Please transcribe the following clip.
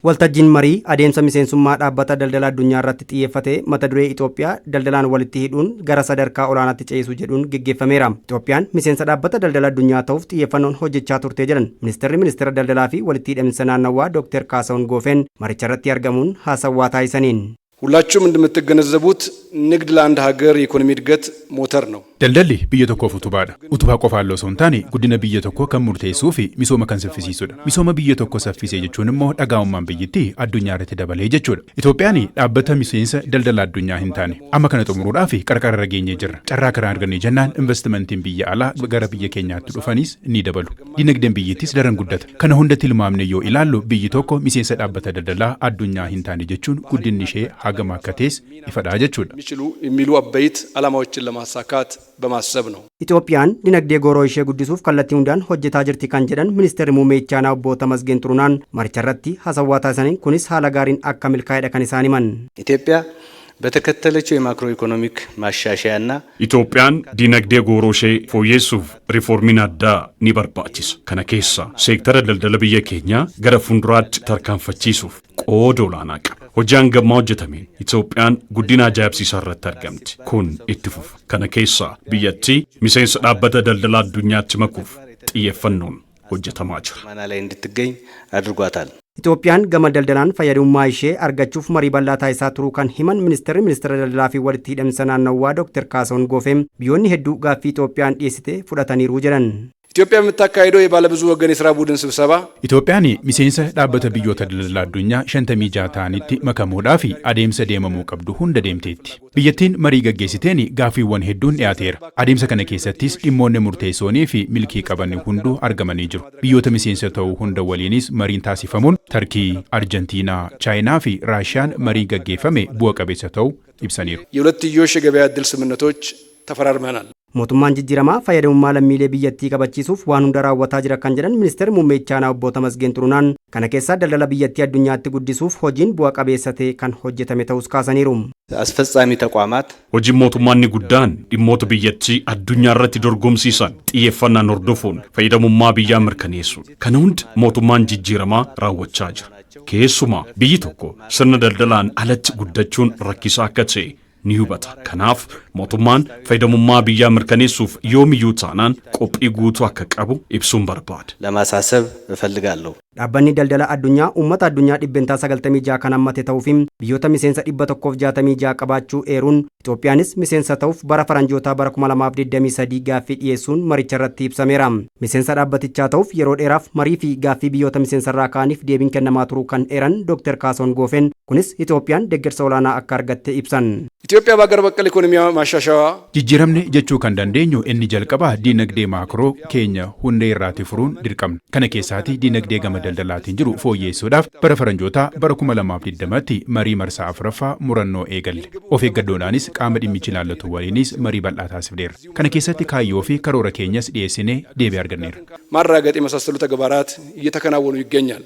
Waltajjiin marii adeemsa miseensummaa dhaabbata daldala addunyaa irratti xiyyeeffate mata duree Itoophiyaa daldalaan walitti hidhuun gara sadarkaa olaanaatti ceesuu jedhuun geggeeffameera. Itoophiyaan miseensa dhaabbata daldala addunyaa ta'uuf xiyyeeffannoon hojjechaa turte jedhan ministeera daldalaa fi walitti hidhaminsa naannawaa Dr. Kaasahuun Goofeen maricharratti argamuun haasawaa taasisaniin ሁላችሁም እንደምትገነዘቡት ንግድ ለአንድ ሀገር የኢኮኖሚ እድገት ሞተር ነው። Daldalli biyya tokkoof utubaadha. Utubaa qofaan osoo hin taane guddina biyya tokkoo kan murteessuu fi misooma kan saffisiisudha. Misooma biyya tokkoo saffisee jechuun immoo dhagaa'ummaan biyyattii addunyaa irratti dabalee jechuudha. Itoophiyaan dhaabbata miseensa daldala addunyaa hin taane amma kana xumuruudhaaf qarqara geenyee jirra. Carraa karaa argannee jennaan investimentiin biyya alaa gara biyya keenyaatti dhufanis ni dabalu. Dinagdeen biyyattiis daran guddata. Kana hunda tilmaamne yoo ilaallu biyyi tokko miseensa dhaabbata daldalaa addunyaa hin taane jechuun guddinni ishee hagam akka ta'es ifadhaa jechuudha. የሚሉ አበይት ዓላማዎችን ለማሳካት በማሰብ ነው። Itoophiyaan dinagdee gooroo ishee guddisuuf kallattii hundaan hojjetaa jirti kan jedhan ministeerri muummee Chaanaa obbo Tamasgeen Xurunaan maricharratti haasawaa taasisaniin kunis haala gaariin akka milkaa'edha kan isaan himan. ኢትዮጵያ በተከተለችው የማክሮ ኢኮኖሚክ ማሻሻያና Itoophiyaan dinagdee gooroo ishee fooyyessuuf riiformiin addaa ni barbaachisa. Kana keessa seektara daldala biyya keenyaa gara fuulduraatti tarkaanfachiisuuf qooda olaanaa qaba. Hojii hangammaa hojjetameen Itoophiyaan guddina ajaa'ibsiisaa irratti argamti. Kun itti fufa. Kana keessa biyyattii miseensa dhaabbata daldala addunyaatti makuuf xiyyeeffannoon hojjetamaa jira. ማና ላይ እንድትገኝ አድርጓታል። Itoophiyaan gama daldalaan fayyadamummaa ishee argachuuf marii bal'aa taasisaa turuu kan himan ministeera daldalaa fi walitti hidhaminsa naannawaa Dr. Kaasahuun Goofeen biyyoonni hedduu gaaffii Itoophiyaan dhiyeessite fudhataniiru jedhan. ኢትዮጵያ የምታካሂደው የባለብዙ ወገን የሥራ ቡድን ስብሰባ Itoophiyaan miseensa dhaabbata biyyoota daldala addunyaa 56 ta'anitti makamuudhaaf adeemsa deemamuu qabdu hunda deemteetti. Biyyattiin marii gaggeessiteen gaaffiiwwan hedduun dhiyaateera. Adeemsa kana keessattis dhimmoonni murteessoonii fi milkii qaban hunduu argamanii jiru. Biyyoota miseensa ta'uu hunda waliinis mariin taasifamuun Tarkii, Arjentiinaa, Chaayinaa fi Raashiyaan marii gaggeeffame bu'a qabeessa ta'uu ibsaniiru. የሁለትዮሽ የገበያ ዕድል ስምምነቶች ተፈራርመናል። Mootummaan jijjiiramaa fayyadamummaa lammiilee biyyattii kabachiisuuf waan hunda raawwataa jira kan jedhan ministeerri muummee Chaanaa obbo Tamasgeen Xurunaan kana keessaa daldala biyyattii addunyaatti guddisuuf hojiin bu'a qabeessa ta'e kan hojjetame ta'us kaasaniiru. አስፈጻሚ ተቋማት Hojiin mootummaan guddaan dhimmoota biyyattii addunyaa irratti dorgomsiisan xiyyeeffannaan hordofuun fayyadamummaa biyyaa mirkaneessuun kana hundi mootummaan jijjiiramaa raawwachaa jira. Keessumaa biyyi tokko sirna daldalaan alatti guddachuun rakkisaa akka ta'e ni hubata. Kanaaf mootummaan fayyadamummaa biyyaa mirkaneessuuf yoomiyyuu taanaan qophii guutuu akka qabu ibsuun barbaada. ለማሳሰብ እፈልጋለሁ። Dhaabbanni daldala addunyaa uummata addunyaa 96 kan hammate ta'uu fi biyyoota miseensa 166 qabaachuu eeruun Itoophiyaanis miseensa ta'uuf bara faranjootaa bara 2023 gaaffii dhiyeessuun maricharratti ibsameera. Miseensa dhaabbatichaa ta'uuf yeroo dheeraaf marii fi gaaffii biyyoota miseensarraa ka'aniif deebiin kennamaa turuu kan eeran Dr. Kaasahuun Goofeen kunis Itoophiyaan deeggarsa olaanaa akka argatte ibsan. ኢትዮጵያ በአገር በቀል ኢኮኖሚ ማሻሻያ Jijjiiramni jechuu kan dandeenyu inni jalqabaa dinagdee maakroo keenya hundee irraati furuun dirqamna. Kana keessaati dinagdee gama daldalaatiin jiru fooyyeessuudhaaf bara faranjootaa bara 2020tti marii marsaa afuraffaa murannoo eegalle. Of eeggaddoodhaanis qaama dhimmichi ilaallatu waliinis marii bal'aa taasifneerra. Kana keessatti kaayyoo fi karoora keenyas dhiyeessinee deebii arganneerra. ማረጋገጥ የመሳሰሉ ተግባራት እየተከናወኑ ይገኛል።